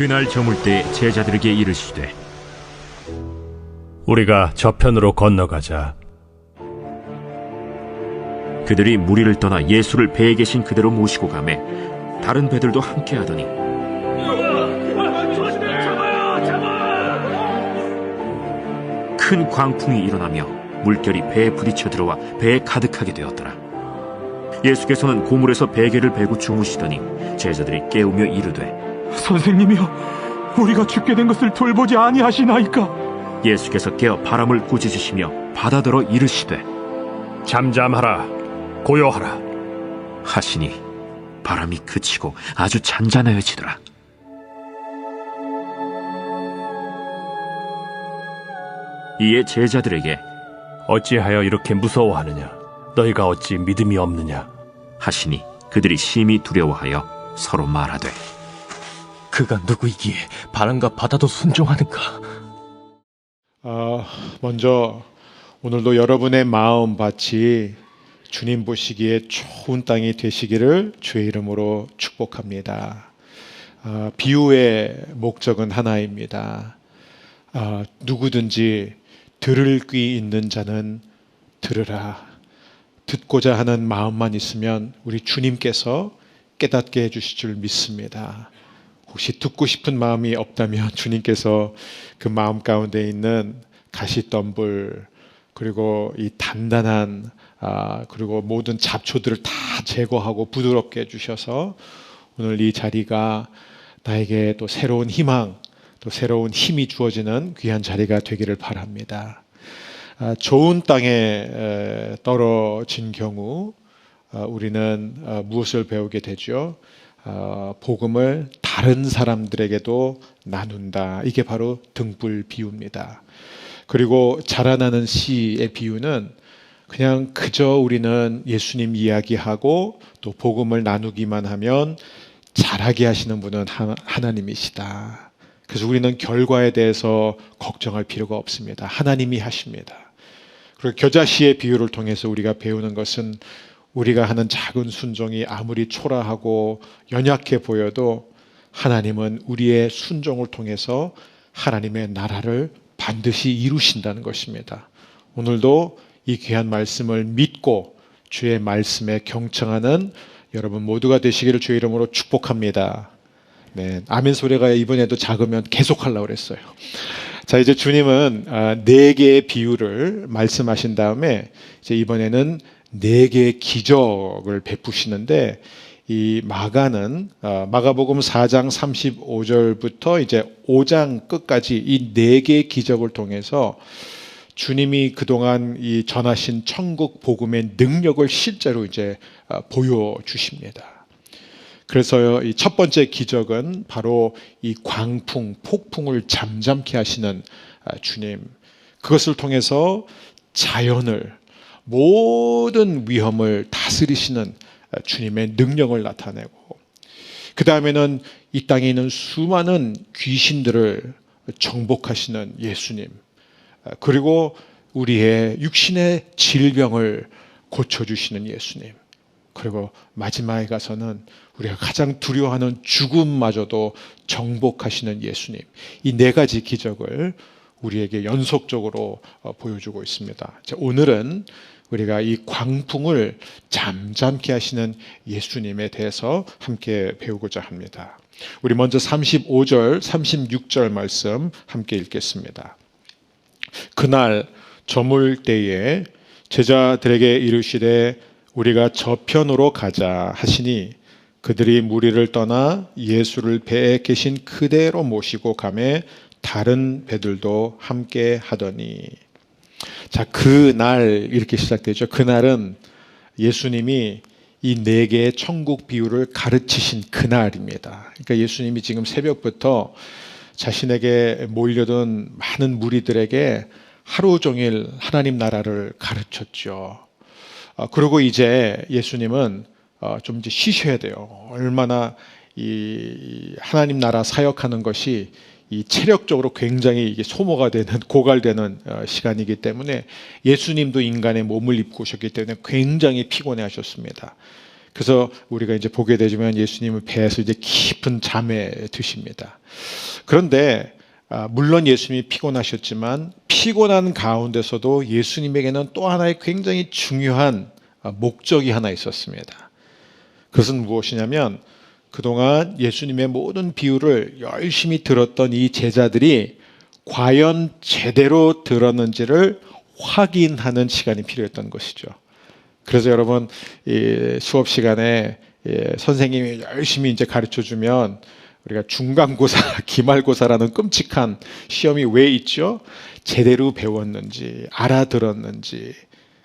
그날 저물 때 제자들에게 이르시되 우리가 저편으로 건너가자. 그들이 무리를 떠나 예수를 배에 계신 그대로 모시고 가매 다른 배들도 함께 하더니 큰 광풍이 일어나며 물결이 배에 부딪혀 들어와 배에 가득하게 되었더라. 예수께서는 고물에서 베개를 베고 주무시더니 제자들이 깨우며 이르되 선생님이여, 우리가 죽게 된 것을 돌보지 아니하시나이까? 예수께서 깨어 바람을 꾸짖으시며 바다더러 이르시되 잠잠하라, 고요하라. 하시니 바람이 그치고 아주 잔잔하여지더라. 이에 제자들에게 어찌하여 이렇게 무서워하느냐? 너희가 어찌 믿음이 없느냐? 하시니 그들이 심히 두려워하여 서로 말하되 그가 누구이기에 바람과 바다도 순종하는가? 먼저 오늘도 여러분의 마음밭이 주님 보시기에 좋은 땅이 되시기를 주의 이름으로 축복합니다. 비유의 목적은 하나입니다. 누구든지 들을 귀 있는 자는 들으라. 듣고자 하는 마음만 있으면 우리 주님께서 깨닫게 해주실 줄 믿습니다. 혹시 듣고 싶은 마음이 없다면 주님께서 그 마음 가운데 있는 가시덤불, 그리고 이 단단한 그리고 모든 잡초들을 다 제거하고 부드럽게 해주셔서 오늘 이 자리가 나에게 또 새로운 희망, 또 새로운 힘이 주어지는 귀한 자리가 되기를 바랍니다. 좋은 땅에 떨어진 경우 우리는 무엇을 배우게 되죠? 복음을 다른 사람들에게도 나눈다. 이게 바로 등불 비유입니다. 그리고 자라나는 씨의 비유는 그냥 그저 우리는 예수님 이야기하고 또 복음을 나누기만 하면 자라게 하시는 분은 하나님이시다. 그래서 우리는 결과에 대해서 걱정할 필요가 없습니다. 하나님이 하십니다. 그리고 겨자씨의 비유를 통해서 우리가 배우는 것은 우리가 하는 작은 순종이 아무리 초라하고 연약해 보여도 하나님은 우리의 순종을 통해서 하나님의 나라를 반드시 이루신다는 것입니다. 오늘도 이 귀한 말씀을 믿고 주의 말씀에 경청하는 여러분 모두가 되시기를 주의 이름으로 축복합니다. 네, 아멘 소리가 이번에도 작으면 계속 하려고 그랬어요. 자, 이제 주님은 4개의 비유를 말씀하신 다음에 이제 이번에는 4개의 기적을 베푸시는데, 이 마가는 마가복음 4장 35절부터 이제 5장 끝까지 이 4개의 기적을 통해서 주님이 그동안 이 전하신 천국 복음의 능력을 실제로 이제 보여주십니다. 그래서 이 첫 번째 기적은 바로 이 광풍, 폭풍을 잠잠케 하시는 주님. 그것을 통해서 자연을, 모든 위험을 다스리시는 주님의 능력을 나타내고, 그 다음에는 이 땅에 있는 수많은 귀신들을 정복하시는 예수님, 그리고 우리의 육신의 질병을 고쳐주시는 예수님, 그리고 마지막에 가서는 우리가 가장 두려워하는 죽음마저도 정복하시는 예수님. 이 4가지 기적을 우리에게 연속적으로 보여주고 있습니다. 자, 오늘은 우리가 이 광풍을 잠잠케 하시는 예수님에 대해서 함께 배우고자 합니다. 우리 먼저 35절, 36절 말씀 함께 읽겠습니다. 그날 저물 때에 제자들에게 이르시되 우리가 저편으로 가자 하시니 그들이 무리를 떠나 예수를 배에 계신 그대로 모시고 가매 다른 배들도 함께 하더니. 자, 그날 이렇게 시작되죠. 그날은 예수님이 이 4개의 천국 비유를 가르치신 그날입니다. 그러니까 예수님이 지금 새벽부터 자신에게 몰려든 많은 무리들에게 하루 종일 하나님 나라를 가르쳤죠. 그리고 이제 예수님은 좀 이제 쉬셔야 돼요. 얼마나 이 하나님 나라 사역하는 것이 이 체력적으로 굉장히 이게 소모가 되는, 고갈되는 시간이기 때문에 예수님도 인간의 몸을 입고 오셨기 때문에 굉장히 피곤해 하셨습니다. 그래서 우리가 이제 보게 되지만 예수님은 배에서 이제 깊은 잠에 드십니다. 그런데 물론 예수님이 피곤하셨지만 피곤한 가운데서도 예수님에게는 또 하나의 굉장히 중요한 목적이 하나 있었습니다. 그것은 무엇이냐면 그동안 예수님의 모든 비유를 열심히 들었던 이 제자들이 과연 제대로 들었는지를 확인하는 시간이 필요했던 것이죠. 그래서 여러분 이 수업 시간에 선생님이 열심히 이제 가르쳐 주면 우리가 중간고사, 기말고사라는 끔찍한 시험이 왜 있죠? 제대로 배웠는지, 알아들었는지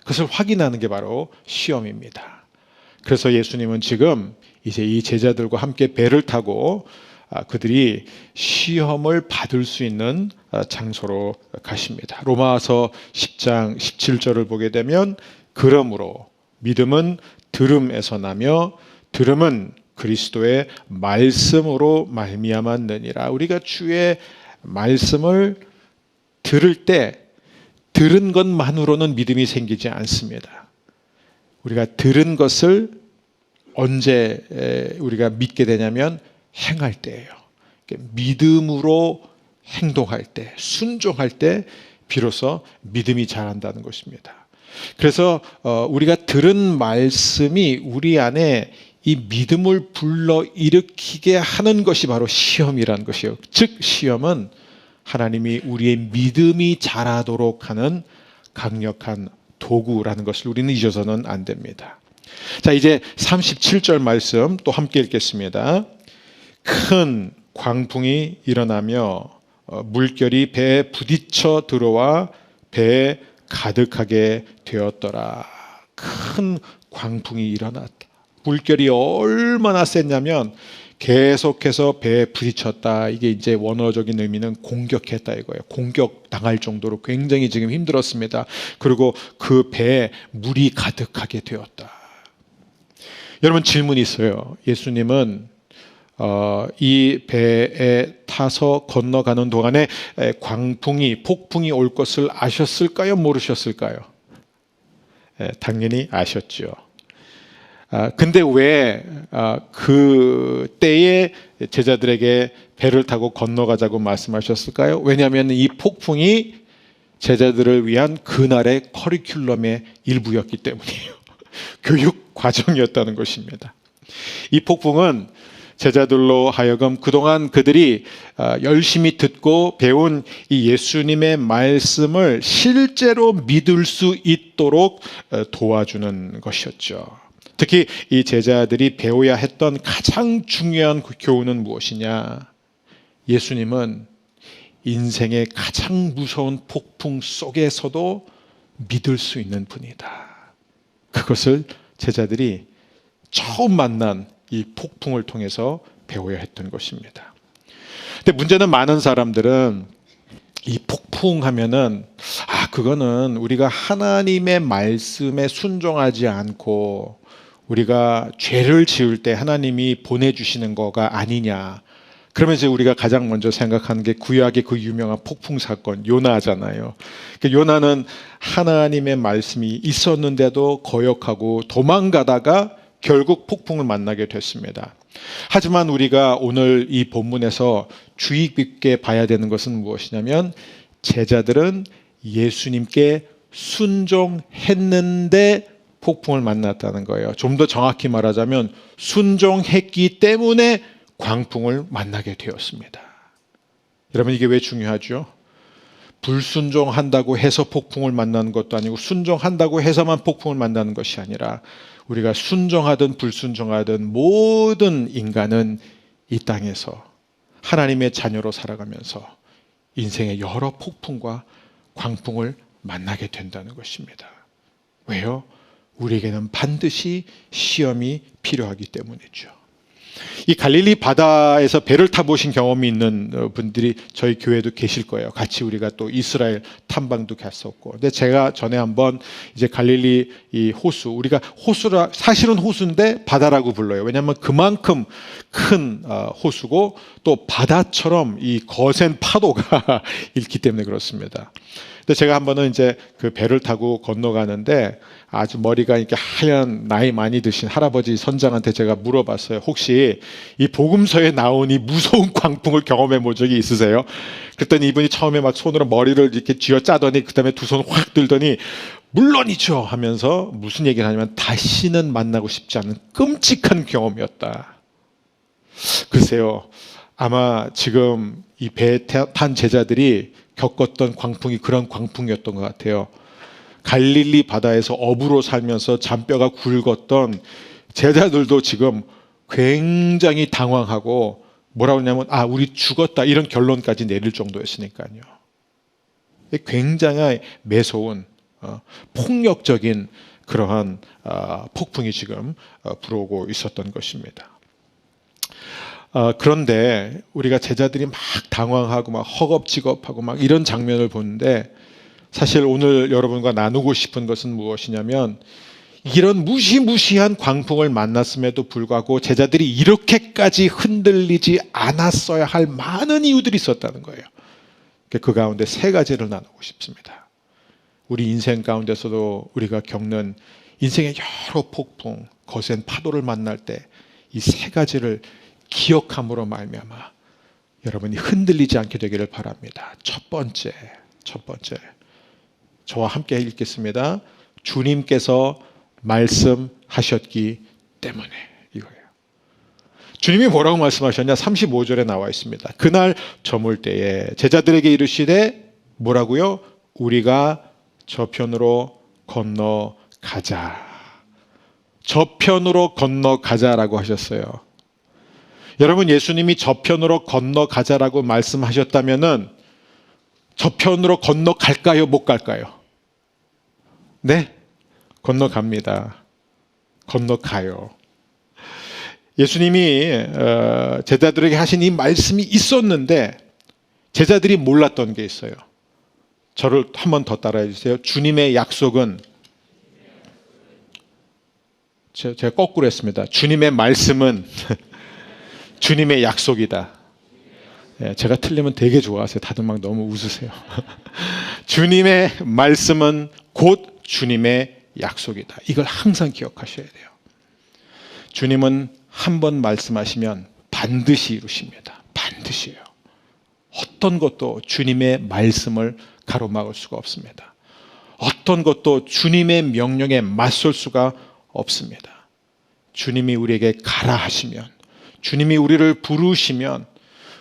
그것을 확인하는 게 바로 시험입니다. 그래서 예수님은 지금 이제 이 제자들과 함께 배를 타고 그들이 시험을 받을 수 있는 장소로 가십니다. 로마서 10장 17절을 보게 되면 그러므로 믿음은 들음에서 나며 들음은 그리스도의 말씀으로 말미암았느니라. 우리가 주의 말씀을 들을 때 들은 것만으로는 믿음이 생기지 않습니다. 우리가 들은 것을 언제 우리가 믿게 되냐면 행할 때예요. 믿음으로 행동할 때, 순종할 때 비로소 믿음이 자란다는 것입니다. 그래서 우리가 들은 말씀이 우리 안에 이 믿음을 불러일으키게 하는 것이 바로 시험이라는 것이에요. 즉 시험은 하나님이 우리의 믿음이 자라도록 하는 강력한 도구라는 것을 우리는 잊어서는 안 됩니다. 자, 이제 37절 말씀 또 함께 읽겠습니다. 큰 광풍이 일어나며 물결이 배에 부딪혀 들어와 배에 가득하게 되었더라. 큰 광풍이 일어났다. 물결이 얼마나 셌냐면 계속해서 배에 부딪혔다. 이게 이제 원어적인 의미는 공격했다 이거예요. 공격당할 정도로 굉장히 지금 힘들었습니다. 그리고 그 배에 물이 가득하게 되었다. 여러분 질문이 있어요. 예수님은 이 배에 타서 건너가는 동안에 폭풍이 올 것을 아셨을까요? 모르셨을까요? 당연히 아셨죠. 근데 왜 그 때에 제자들에게 배를 타고 건너가자고 말씀하셨을까요? 왜냐하면 이 폭풍이 제자들을 위한 그날의 커리큘럼의 일부였기 때문이에요. 교육 과정이었다는 것입니다. 이 폭풍은 제자들로 하여금 그동안 그들이 열심히 듣고 배운 이 예수님의 말씀을 실제로 믿을 수 있도록 도와주는 것이었죠. 특히 이 제자들이 배워야 했던 가장 중요한 그 교훈은 무엇이냐? 예수님은 인생의 가장 무서운 폭풍 속에서도 믿을 수 있는 분이다. 그것을 제자들이 처음 만난 이 폭풍을 통해서 배워야 했던 것입니다. 근데 문제는 많은 사람들은 이 폭풍하면은 그거는 우리가 하나님의 말씀에 순종하지 않고 우리가 죄를 지을 때 하나님이 보내주시는 거가 아니냐. 그러면서 우리가 가장 먼저 생각하는 게 구약의 그 유명한 폭풍 사건 요나잖아요. 요나는 하나님의 말씀이 있었는데도 거역하고 도망가다가 결국 폭풍을 만나게 됐습니다. 하지만 우리가 오늘 이 본문에서 주의 깊게 봐야 되는 것은 무엇이냐면 제자들은 예수님께 순종했는데 폭풍을 만났다는 거예요. 좀 더 정확히 말하자면 순종했기 때문에 광풍을 만나게 되었습니다. 여러분 이게 왜 중요하죠? 불순종한다고 해서 폭풍을 만나는 것도 아니고 순종한다고 해서만 폭풍을 만나는 것이 아니라 우리가 순종하든 불순종하든 모든 인간은 이 땅에서 하나님의 자녀로 살아가면서 인생의 여러 폭풍과 광풍을 만나게 된다는 것입니다. 왜요? 우리에게는 반드시 시험이 필요하기 때문이죠. 이 갈릴리 바다에서 배를 타보신 경험이 있는 분들이 저희 교회도 계실 거예요. 같이 우리가 또 이스라엘 탐방도 갔었고. 근데 제가 전에 한번 이제 갈릴리 이 호수, 우리가 호수라 사실은 호수인데 바다라고 불러요. 왜냐하면 그만큼 큰 호수고 또 바다처럼 이 거센 파도가 있기 때문에 그렇습니다. 근데 제가 한 번은 이제 그 배를 타고 건너가는데 아주 머리가 이렇게 하얀 나이 많이 드신 할아버지 선장한테 제가 물어봤어요. 혹시 이 복음서에 나온 이 무서운 광풍을 경험해 본 적이 있으세요? 그랬더니 이분이 처음에 막 손으로 머리를 이렇게 쥐어 짜더니 그다음에 두 손 확 들더니 물론이죠 하면서 무슨 얘기를 하냐면 다시는 만나고 싶지 않은 끔찍한 경험이었다. 글쎄요. 아마 지금 이 배에 탄 제자들이 겪었던 광풍이 그런 광풍이었던 것 같아요. 갈릴리 바다에서 어부로 살면서 잔뼈가 굵었던 제자들도 지금 굉장히 당황하고 뭐라고 하냐면 우리 죽었다 이런 결론까지 내릴 정도였으니까요. 굉장히 매서운 폭력적인 그러한 폭풍이 지금 불어오고 있었던 것입니다. 그런데 우리가 제자들이 막 당황하고 막 허겁지겁하고 막 이런 장면을 보는데 사실 오늘 여러분과 나누고 싶은 것은 무엇이냐면 이런 무시무시한 광풍을 만났음에도 불구하고 제자들이 이렇게까지 흔들리지 않았어야 할 많은 이유들이 있었다는 거예요. 그 가운데 세 가지를 나누고 싶습니다. 우리 인생 가운데서도 우리가 겪는 인생의 여러 폭풍, 거센 파도를 만날 때 이 세 가지를 기억함으로 말미암아 여러분이 흔들리지 않게 되기를 바랍니다. 첫 번째 저와 함께 읽겠습니다. 주님께서 말씀하셨기 때문에 이거예요. 주님이 뭐라고 말씀하셨냐? 35절에 나와 있습니다. 그날 저물 때에 제자들에게 이르시되 뭐라고요? 우리가 저편으로 건너가자. 저편으로 건너가자라고 하셨어요. 여러분 예수님이 저편으로 건너가자라고 말씀하셨다면은 저편으로 건너갈까요? 못 갈까요? 네? 건너갑니다. 건너가요. 예수님이 제자들에게 하신 이 말씀이 있었는데 제자들이 몰랐던 게 있어요. 저를 한 번 더 따라해 주세요. 주님의 약속은 제가 거꾸로 했습니다. 주님의 말씀은 주님의 약속이다. 제가 틀리면 되게 좋아하세요. 다들 막 너무 웃으세요. 주님의 말씀은 곧 주님의 약속이다. 이걸 항상 기억하셔야 돼요. 주님은 한 번 말씀하시면 반드시 이루십니다. 반드시요. 어떤 것도 주님의 말씀을 가로막을 수가 없습니다. 어떤 것도 주님의 명령에 맞설 수가 없습니다. 주님이 우리에게 가라 하시면, 주님이 우리를 부르시면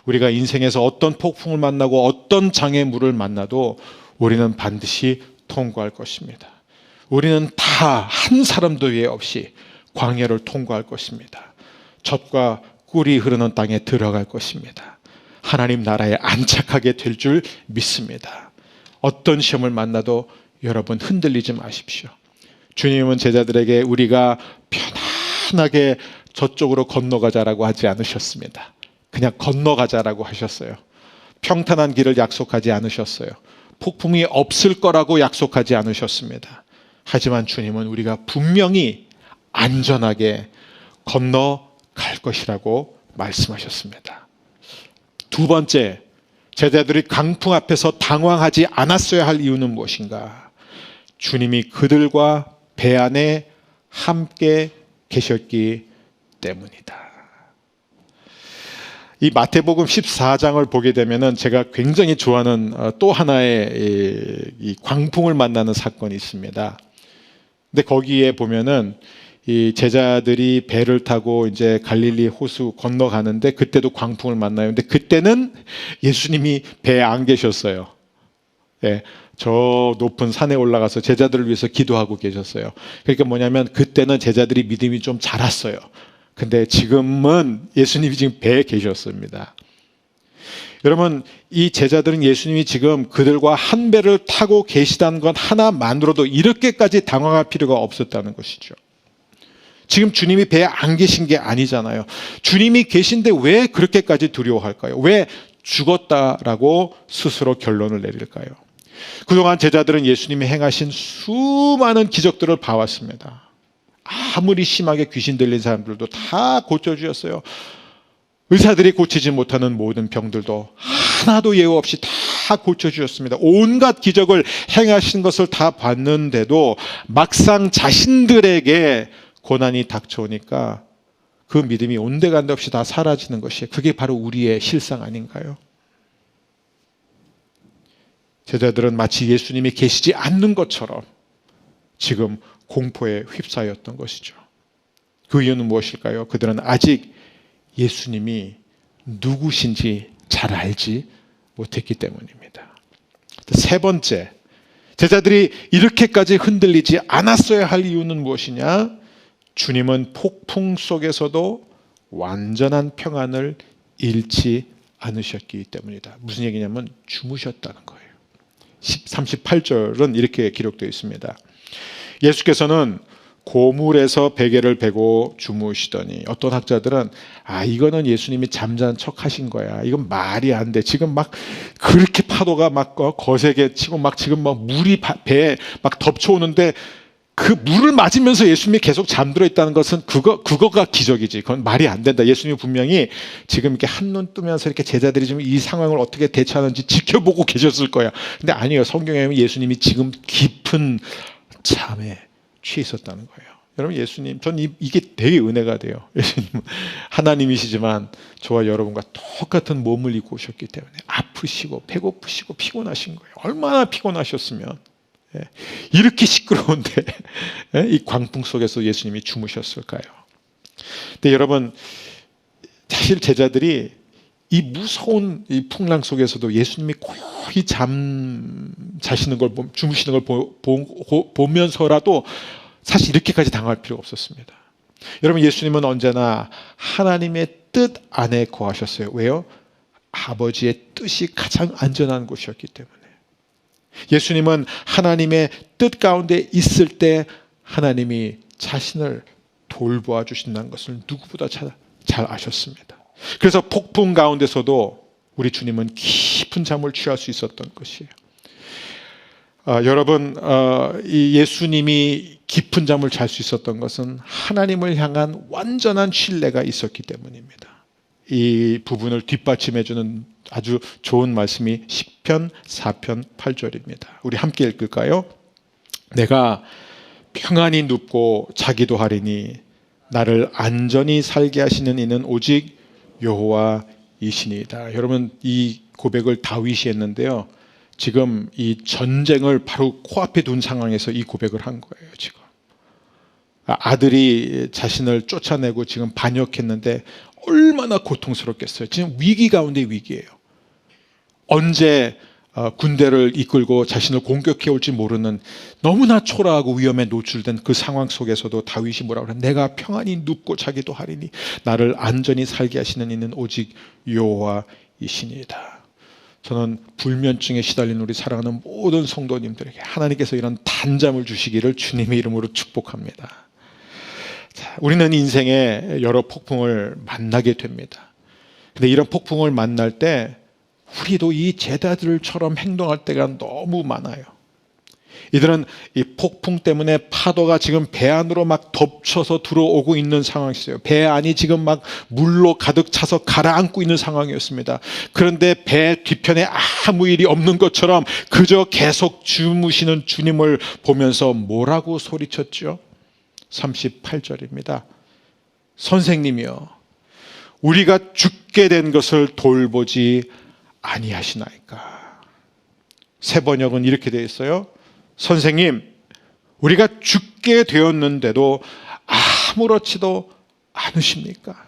우리가 인생에서 어떤 폭풍을 만나고 어떤 장애물을 만나도 우리는 반드시 통과할 것입니다. 우리는 다 한 사람도 외에 없이 광야를 통과할 것입니다. 젖과 꿀이 흐르는 땅에 들어갈 것입니다. 하나님 나라에 안착하게 될 줄 믿습니다. 어떤 시험을 만나도 여러분 흔들리지 마십시오. 주님은 제자들에게 우리가 편안하게 저쪽으로 건너가자라고 하지 않으셨습니다. 그냥 건너가자라고 하셨어요. 평탄한 길을 약속하지 않으셨어요. 폭풍이 없을 거라고 약속하지 않으셨습니다. 하지만 주님은 우리가 분명히 안전하게 건너갈 것이라고 말씀하셨습니다. 두 번째, 제자들이 강풍 앞에서 당황하지 않았어야 할 이유는 무엇인가? 주님이 그들과 배 안에 함께 계셨기 때문이다. 이 마태복음 14장을 보게 되면은 제가 굉장히 좋아하는 또 하나의 이 광풍을 만나는 사건이 있습니다. 근데 거기에 보면은 이 제자들이 배를 타고 이제 갈릴리 호수 건너가는데 그때도 광풍을 만나요. 근데 그때는 예수님이 배에 안 계셨어요. 예, 저 높은 산에 올라가서 제자들을 위해서 기도하고 계셨어요. 그러니까 뭐냐면 그때는 제자들이 믿음이 좀 자랐어요. 근데 지금은 예수님이 지금 배에 계셨습니다. 여러분, 이 제자들은 예수님이 지금 그들과 한 배를 타고 계시다는 것 하나만으로도 이렇게까지 당황할 필요가 없었다는 것이죠. 지금 주님이 배에 안 계신 게 아니잖아요. 주님이 계신데 왜 그렇게까지 두려워할까요? 왜 죽었다라고 스스로 결론을 내릴까요? 그동안 제자들은 예수님이 행하신 수많은 기적들을 봐왔습니다. 아무리 심하게 귀신 들린 사람들도 다 고쳐주셨어요. 의사들이 고치지 못하는 모든 병들도 하나도 예우 없이 다 다 고쳐주셨습니다. 온갖 기적을 행하신 것을 다 봤는데도 막상 자신들에게 고난이 닥쳐오니까 그 믿음이 온데간데 없이 다 사라지는 것이에요. 그게 바로 우리의 실상 아닌가요? 제자들은 마치 예수님이 계시지 않는 것처럼 지금 공포에 휩싸였던 것이죠. 그 이유는 무엇일까요? 그들은 아직 예수님이 누구신지 잘 알지 못했기 때문입니다. 세 번째, 제자들이 이렇게까지 흔들리지 않았어야 할 이유는 무엇이냐? 주님은 폭풍 속에서도 완전한 평안을 잃지 않으셨기 때문이다. 무슨 얘기냐면 주무셨다는 거예요. 38절은 이렇게 기록되어 있습니다. 예수께서는 고물에서 베개를 베고 주무시더니, 어떤 학자들은 이거는 예수님이 잠자는 척 하신 거야. 이건 말이 안 돼. 지금 막 그렇게 파도가 막 거세게 치고 막 지금 막 물이 배에 막 덮쳐오는데 그 물을 맞으면서 예수님이 계속 잠들어 있다는 것은 그거가 기적이지. 그건 말이 안 된다. 예수님이 분명히 지금 이렇게 한눈 뜨면서 이렇게 제자들이 지금 이 상황을 어떻게 대처하는지 지켜보고 계셨을 거야. 근데 아니에요. 성경에 보면 예수님이 지금 깊은 잠에 취해 있었다는 거예요. 여러분, 예수님, 전 이게 되게 은혜가 돼요. 예수님은 하나님이시지만 저와 여러분과 똑같은 몸을 입고 오셨기 때문에 아프시고 배고프시고 피곤하신 거예요. 얼마나 피곤하셨으면 이렇게 시끄러운데 이 광풍 속에서 예수님이 주무셨을까요? 근데 여러분, 사실 제자들이 이 무서운 이 풍랑 속에서도 예수님이 고요히 자시는 걸 주무시는 걸 보면서라도 사실 이렇게까지 당할 필요가 없었습니다. 여러분, 예수님은 언제나 하나님의 뜻 안에 거하셨어요. 왜요? 아버지의 뜻이 가장 안전한 곳이었기 때문에. 예수님은 하나님의 뜻 가운데 있을 때 하나님이 자신을 돌보아 주신다는 것을 누구보다 잘 아셨습니다. 그래서 폭풍 가운데서도 우리 주님은 깊은 잠을 취할 수 있었던 것이에요. 여러분, 이 예수님이 깊은 잠을 잘 수 있었던 것은 하나님을 향한 완전한 신뢰가 있었기 때문입니다. 이 부분을 뒷받침해주는 아주 좋은 말씀이 시편 4편 8절입니다. 우리 함께 읽을까요? 내가 평안히 눕고 자기도 하리니 나를 안전히 살게 하시는 이는 오직 여호와이시니이다. 여러분, 이 고백을 다윗이 했는데요. 지금 이 전쟁을 바로 코앞에 둔 상황에서 이 고백을 한 거예요. 지금 아들이 자신을 쫓아내고 지금 반역했는데 얼마나 고통스럽겠어요. 지금 위기 가운데 위기예요. 언제 군대를 이끌고 자신을 공격해 올지 모르는 너무나 초라하고 위험에 노출된 그 상황 속에서도 다윗이 뭐라고 그래? 내가 평안히 눕고 자기도 하리니 나를 안전히 살게 하시는 이는 오직 여호와이시니이다. 저는 불면증에 시달린 우리 사랑하는 모든 성도님들에게 하나님께서 이런 단잠을 주시기를 주님의 이름으로 축복합니다. 자, 우리는 인생에 여러 폭풍을 만나게 됩니다. 근데 이런 폭풍을 만날 때 우리도 이 제자들처럼 행동할 때가 너무 많아요. 이들은 이 폭풍 때문에 파도가 지금 배 안으로 막 덮쳐서 들어오고 있는 상황이었어요. 배 안이 지금 막 물로 가득 차서 가라앉고 있는 상황이었습니다. 그런데 배 뒤편에 아무 일이 없는 것처럼 그저 계속 주무시는 주님을 보면서 뭐라고 소리쳤죠? 38절입니다. 선생님이여, 우리가 죽게 된 것을 돌보지 아니하시나이까. 새 번역은 이렇게 되어 있어요. 선생님, 우리가 죽게 되었는데도 아무렇지도 않으십니까?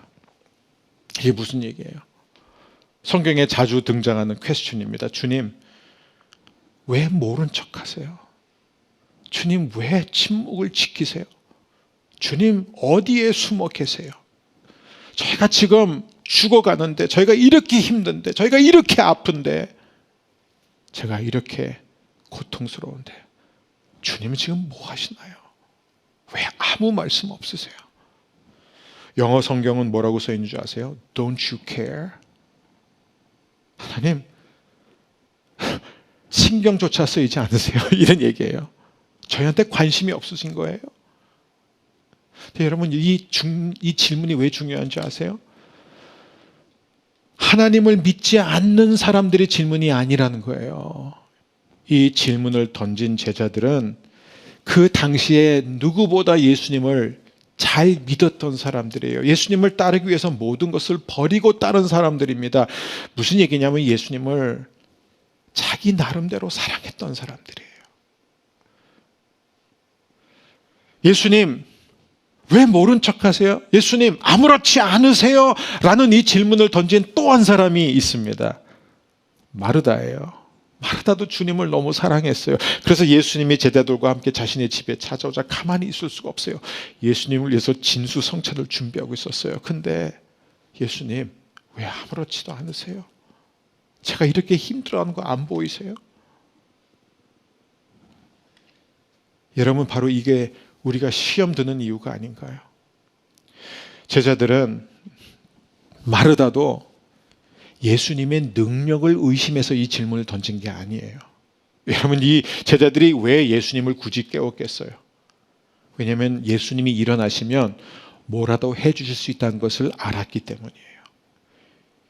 이게 무슨 얘기예요? 성경에 자주 등장하는 퀘스천입니다. 주님, 왜 모른 척 하세요? 주님, 왜 침묵을 지키세요? 주님, 어디에 숨어 계세요? 저희가 지금 죽어가는데, 저희가 이렇게 힘든데, 저희가 이렇게 아픈데, 제가 이렇게 고통스러운데 주님은 지금 뭐 하시나요? 왜 아무 말씀 없으세요? 영어 성경은 뭐라고 써 있는 줄 아세요? Don't you care? 하나님, 신경조차 쓰이지 않으세요? 이런 얘기예요. 저희한테 관심이 없으신 거예요? 근데 여러분, 이 질문이 왜 중요한지 아세요? 하나님을 믿지 않는 사람들의 질문이 아니라는 거예요. 이 질문을 던진 제자들은 그 당시에 누구보다 예수님을 잘 믿었던 사람들이에요. 예수님을 따르기 위해서 모든 것을 버리고 따른 사람들입니다. 무슨 얘기냐면 예수님을 자기 나름대로 사랑했던 사람들이에요. 예수님, 왜 모른 척 하세요? 예수님, 아무렇지 않으세요? 라는 이 질문을 던진 또 한 사람이 있습니다. 마르다예요. 마르다도 주님을 너무 사랑했어요. 그래서 예수님이 제자들과 함께 자신의 집에 찾아오자 가만히 있을 수가 없어요. 예수님을 위해서 진수성찬을 준비하고 있었어요. 근데 예수님, 왜 아무렇지도 않으세요? 제가 이렇게 힘들어하는 거 안 보이세요? 여러분, 바로 이게 우리가 시험 드는 이유가 아닌가요? 제자들은 마르다도 예수님의 능력을 의심해서 이 질문을 던진 게 아니에요. 여러분, 이 제자들이 왜 예수님을 굳이 깨웠겠어요? 왜냐하면 예수님이 일어나시면 뭐라도 해주실 수 있다는 것을 알았기 때문이에요.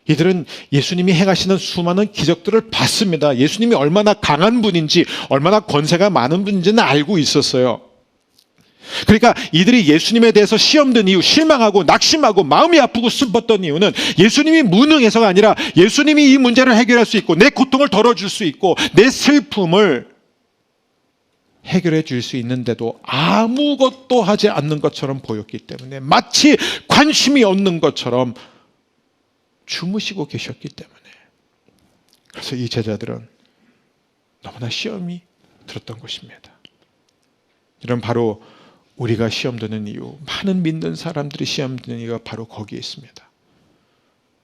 이들은 예수님이 행하시는 수많은 기적들을 봤습니다. 예수님이 얼마나 강한 분인지, 얼마나 권세가 많은 분인지는 알고 있었어요. 그러니까 이들이 예수님에 대해서 시험 든 이유, 실망하고 낙심하고 마음이 아프고 슬펐던 이유는 예수님이 무능해서가 아니라 예수님이 이 문제를 해결할 수 있고 내 고통을 덜어줄 수 있고 내 슬픔을 해결해 줄 수 있는데도 아무것도 하지 않는 것처럼 보였기 때문에, 마치 관심이 없는 것처럼 주무시고 계셨기 때문에, 그래서 이 제자들은 너무나 시험이 들었던 것입니다. 이런 바로 우리가 시험 드는 이유, 많은 믿는 사람들이 시험 드는 이유가 바로 거기에 있습니다.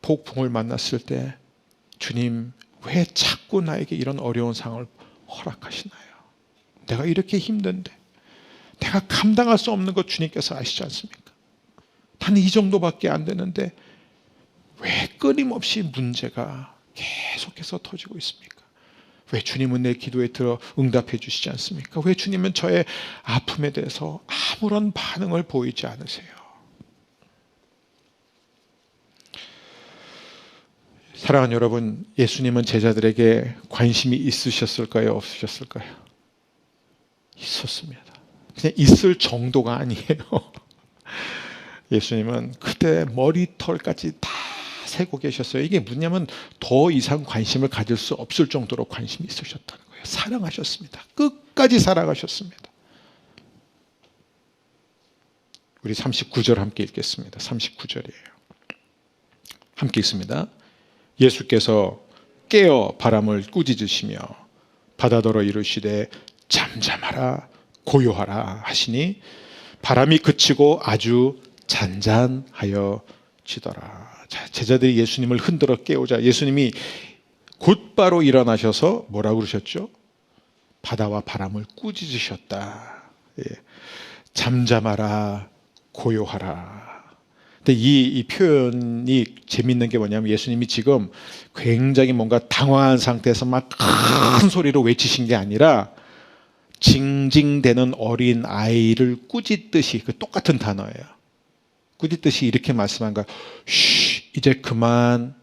폭풍을 만났을 때 주님, 왜 자꾸 나에게 이런 어려운 상황을 허락하시나요? 내가 이렇게 힘든데, 내가 감당할 수 없는 것 주님께서 아시지 않습니까? 나는 이 정도밖에 안 되는데 왜 끊임없이 문제가 계속해서 터지고 있습니까? 왜 주님은 내 기도에 들어 응답해 주시지 않습니까? 왜 주님은 저의 아픔에 대해서 아무런 반응을 보이지 않으세요? 사랑하는 여러분, 예수님은 제자들에게 관심이 있으셨을까요? 없으셨을까요? 있었습니다. 그냥 있을 정도가 아니에요. 예수님은 그때 머리털까지 다 세고 계셨어요. 이게 뭐냐면 더 이상 관심을 가질 수 없을 정도로 관심이 있으셨다는 거예요. 사랑하셨습니다. 끝까지 사랑하셨습니다. 우리 39절 함께 읽겠습니다. 39절이에요. 함께 읽습니다. 예수께서 깨어 바람을 꾸짖으시며 바다더러 이르시되 잠잠하라 고요하라 하시니 바람이 그치고 아주 잔잔하여 지더라. 자, 제자들이 예수님을 흔들어 깨우자 예수님이 곧바로 일어나셔서 뭐라고 그러셨죠? 바다와 바람을 꾸짖으셨다. 예. 잠잠하라 고요하라. 근데 이 표현이 재밌는 게 뭐냐면 예수님이 지금 굉장히 뭔가 당황한 상태에서 막 큰 소리로 외치신 게 아니라 징징대는 어린 아이를 꾸짖듯이, 그 똑같은 단어예요. 꾸짖듯이 이렇게 말씀한 거예요. 쉬, 이제 그만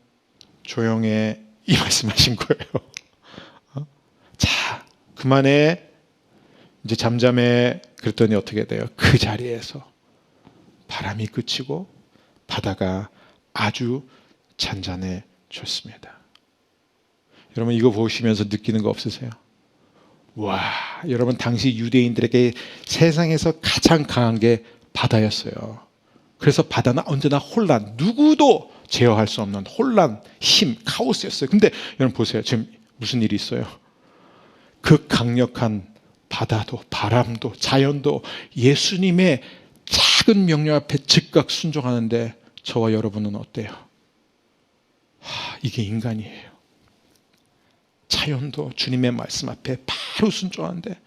조용해, 이 말씀하신 거예요. 자, 그만해, 이제 잠잠해. 그랬더니 어떻게 돼요? 그 자리에서 바람이 그치고 바다가 아주 잔잔해졌습니다. 여러분, 이거 보시면서 느끼는 거 없으세요? 와, 여러분, 당시 유대인들에게 세상에서 가장 강한 게 바다였어요. 그래서 바다는 언제나 혼란, 누구도 제어할 수 없는 혼란, 힘, 카오스였어요. 근데 여러분 보세요. 지금 무슨 일이 있어요? 그 강력한 바다도 바람도 자연도 예수님의 작은 명령 앞에 즉각 순종하는데 저와 여러분은 어때요? 이게 인간이에요. 자연도 주님의 말씀 앞에 바로 순종하는데,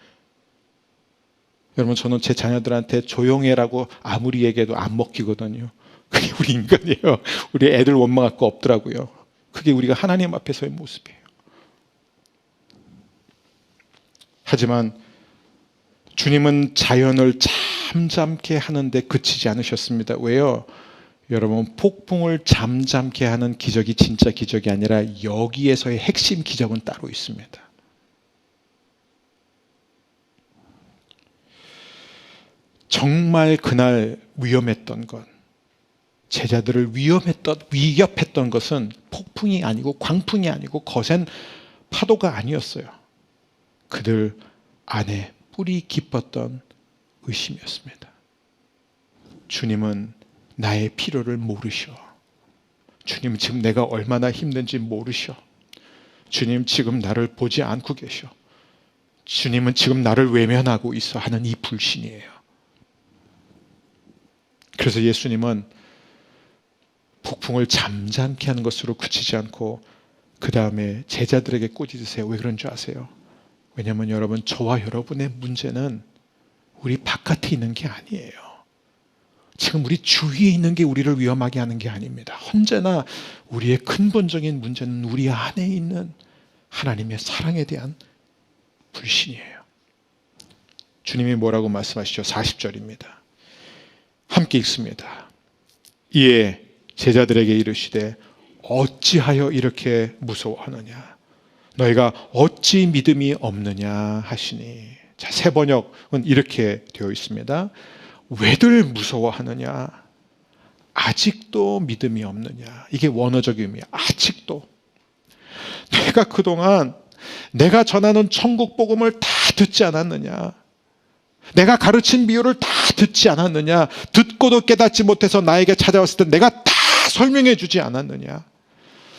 여러분, 저는 제 자녀들한테 조용해라고 아무리 얘기해도 안 먹히거든요. 그게 우리 인간이에요. 우리 애들 원망할 거 없더라고요. 그게 우리가 하나님 앞에서의 모습이에요. 하지만 주님은 자연을 잠잠케 하는데 그치지 않으셨습니다. 왜요? 여러분, 폭풍을 잠잠케 하는 기적이 진짜 기적이 아니라 여기에서의 핵심 기적은 따로 있습니다. 정말 그날 위험했던 것, 제자들을 위협했던 것은 폭풍이 아니고 광풍이 아니고 거센 파도가 아니었어요. 그들 안에 뿌리 깊었던 의심이었습니다. 주님은 나의 필요를 모르셔. 주님 지금 내가 얼마나 힘든지 모르셔. 주님 지금 나를 보지 않고 계셔. 주님은 지금 나를 외면하고 있어 하는 이 불신이에요. 그래서 예수님은 폭풍을 잠잠케 하는 것으로 그치지 않고 그 다음에 제자들에게 꾸짖으세요. 왜 그런 줄 아세요? 왜냐하면 여러분, 저와 여러분의 문제는 우리 바깥에 있는 게 아니에요. 지금 우리 주위에 있는 게 우리를 위험하게 하는 게 아닙니다. 언제나 우리의 근본적인 문제는 우리 안에 있는 하나님의 사랑에 대한 불신이에요. 주님이 뭐라고 말씀하시죠? 40절입니다. 함께 읽습니다. 이에 제자들에게 이르시되 어찌하여 이렇게 무서워하느냐? 너희가 어찌 믿음이 없느냐 하시니. 자, 새 번역은 이렇게 되어 있습니다. 왜들 무서워하느냐? 아직도 믿음이 없느냐? 이게 원어적 의미야. 아직도. 내가 그동안 내가 전하는 천국 복음을 다 듣지 않았느냐? 내가 가르친 비유를 다 듣지 않았느냐? 듣고도 깨닫지 못해서 나에게 찾아왔을 때 내가 다 설명해 주지 않았느냐?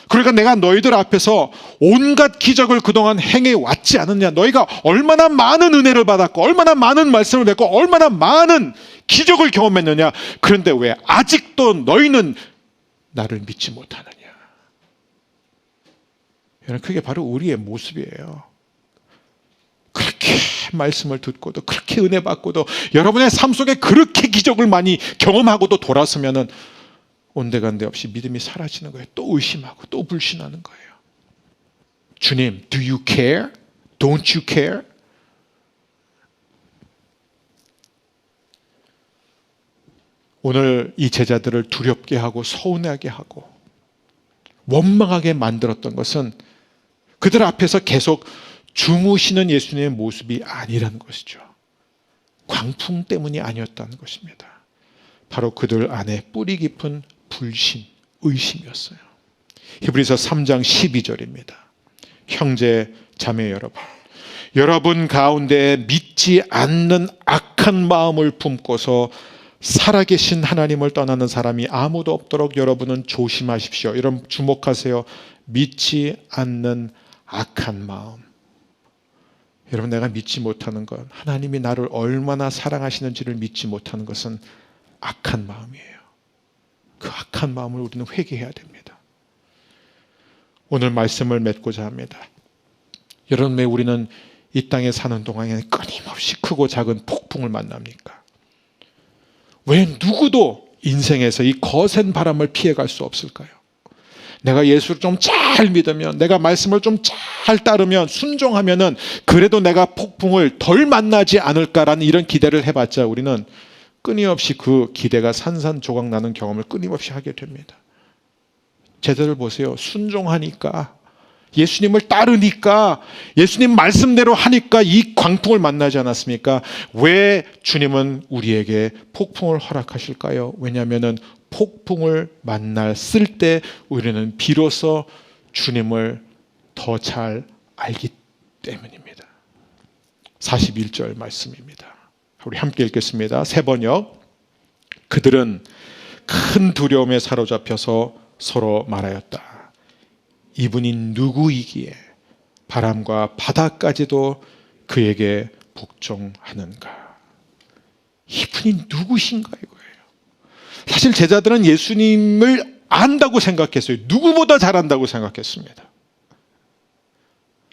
그러니까 내가 너희들 앞에서 온갖 기적을 그동안 행해 왔지 않느냐? 너희가 얼마나 많은 은혜를 받았고 얼마나 많은 말씀을 뵙고 얼마나 많은 기적을 경험했느냐? 그런데 왜 아직도 너희는 나를 믿지 못하느냐? 여러분, 그게 바로 우리의 모습이에요. 그렇게 말씀을 듣고도 그렇게 은혜 받고도 여러분의 삶 속에 그렇게 기적을 많이 경험하고도 돌아서면은 온데간데 없이 믿음이 사라지는 거예요. 또 의심하고 또 불신하는 거예요. 주님, do you care? Don't you care? 오늘 이 제자들을 두렵게 하고 서운하게 하고 원망하게 만들었던 것은 그들 앞에서 계속 주무시는 예수님의 모습이 아니라는 것이죠. 광풍 때문이 아니었다는 것입니다. 바로 그들 안에 뿌리 깊은 불신, 의심이었어요. 히브리서 3장 12절입니다. 형제 자매 여러분, 여러분 가운데 믿지 않는 악한 마음을 품고서 살아계신 하나님을 떠나는 사람이 아무도 없도록 여러분은 조심하십시오. 여러분 주목하세요. 믿지 않는 악한 마음. 여러분, 내가 믿지 못하는 것, 하나님이 나를 얼마나 사랑하시는지를 믿지 못하는 것은 악한 마음이에요. 그 악한 마음을 우리는 회개해야 됩니다. 오늘 말씀을 맺고자 합니다. 여러분, 왜 우리는 이 땅에 사는 동안에 끊임없이 크고 작은 폭풍을 만납니까? 왜 누구도 인생에서 이 거센 바람을 피해갈 수 없을까요? 내가 예수를 좀 잘 믿으면, 내가 말씀을 좀 잘 따르면, 순종하면은 그래도 내가 폭풍을 덜 만나지 않을까라는 이런 기대를 해봤자 우리는 끊임없이 그 기대가 산산조각 나는 경험을 끊임없이 하게 됩니다. 제자들 보세요. 순종하니까, 예수님을 따르니까, 예수님 말씀대로 하니까 이 광풍을 만나지 않았습니까? 왜 주님은 우리에게 폭풍을 허락하실까요? 왜냐하면 폭풍을 만났을 때 우리는 비로소 주님을 더 잘 알기 때문입니다. 41절 말씀입니다. 우리 함께 읽겠습니다. 새 번역. 그들은 큰 두려움에 사로잡혀서 서로 말하였다. 이분이 누구이기에 바람과 바다까지도 그에게 복종하는가? 이분이 누구신가 이거예요. 사실 제자들은 예수님을 안다고 생각했어요. 누구보다 잘한다고 생각했습니다.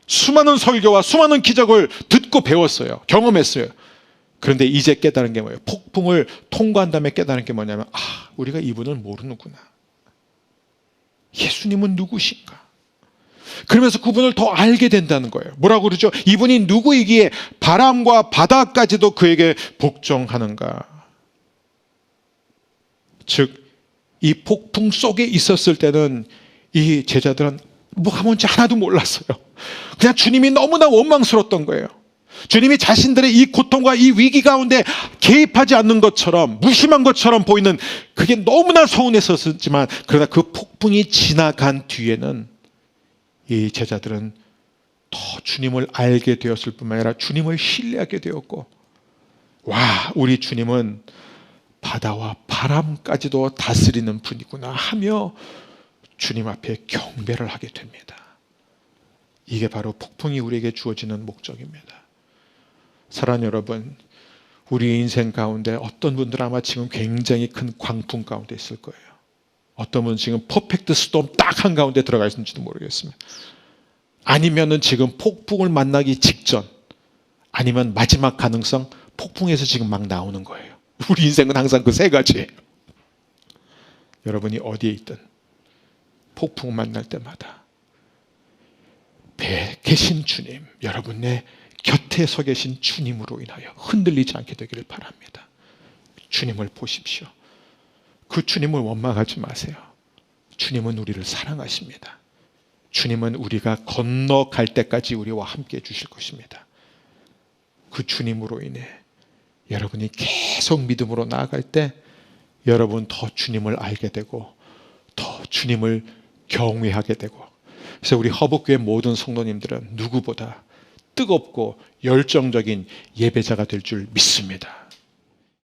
수많은 설교와 수많은 기적을 듣고 배웠어요. 경험했어요. 그런데 이제 깨달은 게 뭐예요? 폭풍을 통과한 다음에 깨달은 게 뭐냐면, 우리가 이분을 모르는구나. 예수님은 누구신가? 그러면서 그분을 더 알게 된다는 거예요. 뭐라고 그러죠? 이분이 누구이기에 바람과 바다까지도 그에게 복종하는가? 즉 이 폭풍 속에 있었을 때는 이 제자들은 뭐가 뭔지 하나도 몰랐어요. 그냥 주님이 너무나 원망스러웠던 거예요. 주님이 자신들의 이 고통과 이 위기 가운데 개입하지 않는 것처럼, 무심한 것처럼 보이는, 그게 너무나 서운했었지만, 그러나 그 폭풍이 지나간 뒤에는 이 제자들은 더 주님을 알게 되었을 뿐만 아니라 주님을 신뢰하게 되었고, 와, 우리 주님은 바다와 바람까지도 다스리는 분이구나 하며 주님 앞에 경배를 하게 됩니다. 이게 바로 폭풍이 우리에게 주어지는 목적입니다. 사랑하는 여러분, 우리 인생 가운데 어떤 분들은 아마 지금 굉장히 큰 광풍 가운데 있을 거예요. 어떤 분은 지금 퍼펙트 스톰 딱 한가운데 들어가 있는지도 모르겠습니다. 아니면은 지금 폭풍을 만나기 직전, 아니면 마지막 가능성, 폭풍에서 지금 막 나오는 거예요. 우리 인생은 항상 그 세 가지예요. 여러분이 어디에 있든 폭풍 만날 때마다 배에 계신 주님, 여러분의 곁에 서 계신 주님으로 인하여 흔들리지 않게 되기를 바랍니다. 주님을 보십시오. 그 주님을 원망하지 마세요. 주님은 우리를 사랑하십니다. 주님은 우리가 건너갈 때까지 우리와 함께 해주실 것입니다. 그 주님으로 인해 여러분이 계속 믿음으로 나아갈 때 여러분 더 주님을 알게 되고 더 주님을 경외하게 되고, 그래서 우리 허복교회 모든 성도님들은 누구보다 뜨겁고 열정적인 예배자가 될 줄 믿습니다.